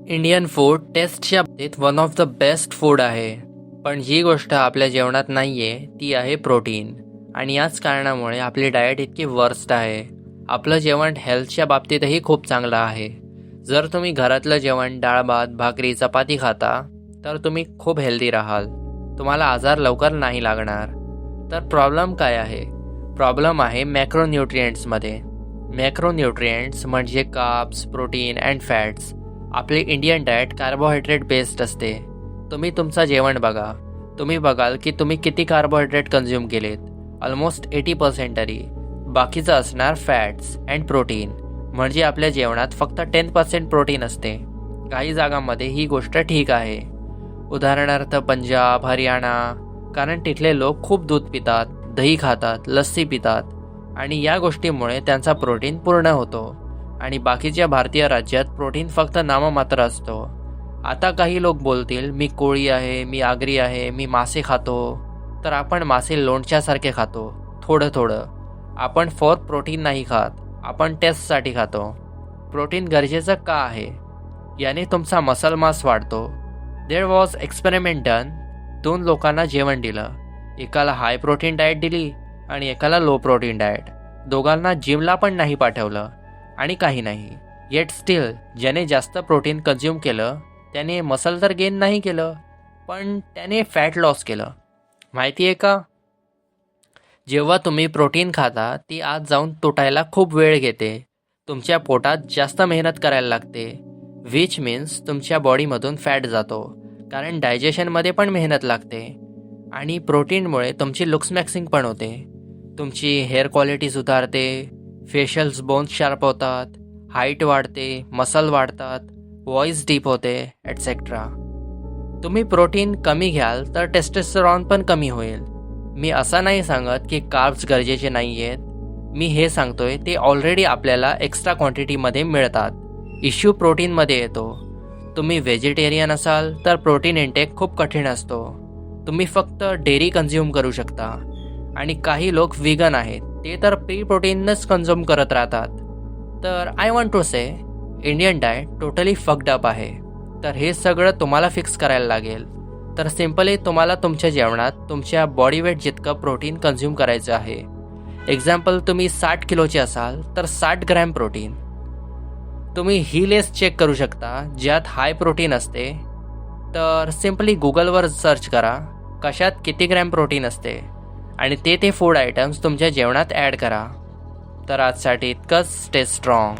Indian food टेस्टच्या बाबतीत one of the best food आहे. पण जी गोष्ट आपल्या जेवणात नाहीये ती आहे प्रोटीन. आणि याच कारणामुळे आपली डाएट इतकी वर्स्ट आहे. आपलं जेवण हेल्थच्या बाबतीतही खूप चांगलं आहे. जर तुम्ही घरातलं जेवण डाळ भात भाकरी चपाती खाता तर तुम्ही खूप हेल्दी राहाल. तुम्हाला आजार लवकर नाही लागणार. तर प्रॉब्लेम काय आहे? प्रॉब्लेम आहे मॅक्रोन्यूट्रिएंट्समध्ये. मॅक्रोन्यूट्रिएंट्स म्हणजे कार्ब्स, प्रोटीन अँड फॅट्स. आपली इंडियन डाएट कार्बोहायड्रेट बेस्ड असते. तुम्ही तुमचं जेवण बघा. तुम्ही बघाल की तुम्ही किती कार्बोहायड्रेट कन्झ्युम केलेत. ऑलमोस्ट 80% तरी. बाकीचं असणार फॅट्स अँड प्रोटीन. म्हणजे आपल्या जेवणात फक्त 10% प्रोटीन असते. काही जागांमध्ये ही गोष्ट ठीक आहे. उदाहरणार्थ पंजाब, हरियाणा. कारण तिथले लोक खूप दूध पितात, दही खातात, लस्सी पितात आणि या गोष्टीमुळे त्यांचा प्रोटीन पूर्ण होतो. आणि बाकीच्या भारतीय राज्यात प्रोटीन फक्त नाममात्र असतो. आता काही लोक बोलतील मी कोळी आहे, मी आगरी आहे, मी मासे खातो. तर आपण मासे लोणच्यासारखे खातो, थोडं थोडं. आपण फॉर प्रोटीन नाही खात, आपण टेस्टसाठी खातो. प्रोटीन गरजेचं का आहे? याने तुमचा मसल मास वाढतो. There was experiment done. 2 लोकांना जेवण दिलं. एकाला हाय प्रोटीन डाएट दिली आणि एकाला लो प्रोटीन डाएट. दोघांना जिमला पण नाही पाठवलं आणि काही नाही. येट स्टील ज्याने जास्त प्रोटीन कन्झ्युम केलं त्याने मसल तर गेन नाही केलं, पण त्याने फॅट लॉस केलं. माहिती आहे का? जेव्हा तुम्ही प्रोटीन खाता ती आत जाऊन तुटायला खूप वेळ घेते. तुमच्या पोटात जास्त मेहनत करायला लागते. विच मीन्स तुमच्या बॉडीमधून फॅट जातो. कारण डायजेशनमध्ये पण मेहनत लागते. आणि प्रोटीनमुळे तुमची लुक्स मॅक्सिंग पण होते. तुमची हेअर क्वालिटी सुधारते. फेशियल्स बोन्स शार्प होतात. हाईट वाढते, मसल वाढतात, व्हॉइस डीप होते एटसेट्रा. तुम्ही प्रोटीन कमी घ्याल तर टेस्टोस्टेरॉन पण कमी होईल. मी असं नाही सांगत की कार्ब्स गरजेचे नाही आहेत. मी हे सांगतोय ते ऑलरेडी आपल्याला एक्स्ट्रा क्वांटिटीमध्ये मिळतात. इश्यू प्रोटीनमध्ये येतो. तुम्ही व्हेजिटेरियन असाल तर प्रोटीन इंटेक खूप कठीण असतो. तुम्ही फक्त डेअरी कन्झ्युम करू शकता. आणि काही लोक व्हिगन आहेत, ते तर प्री प्रोटीनच कन्झ्युम करत राहतात. तर I want to say Indian diet totally fucked up आहे. तर हे सगळं तुम्हाला फिक्स करायला लागेल. तर सिम्पली तुम्हाला तुमच्या जेवणात तुमच्या बॉडी वेट जितकं प्रोटीन कन्झ्युम करायचं आहे. एक्झाम्पल तुम्ही 60 किलोचे असाल तर 60 ग्रॅम प्रोटीन. तुम्ही ही लिस्ट चेक करू शकता ज्यात हाय प्रोटीन असते. तर सिम्पली गुगलवर सर्च करा कशात किती ग्रॅम प्रोटीन असते आणि ते फूड आयटम्स तुमच्या जेवणात ॲड करा. तर आजसाठी इतकंच. Stay strong.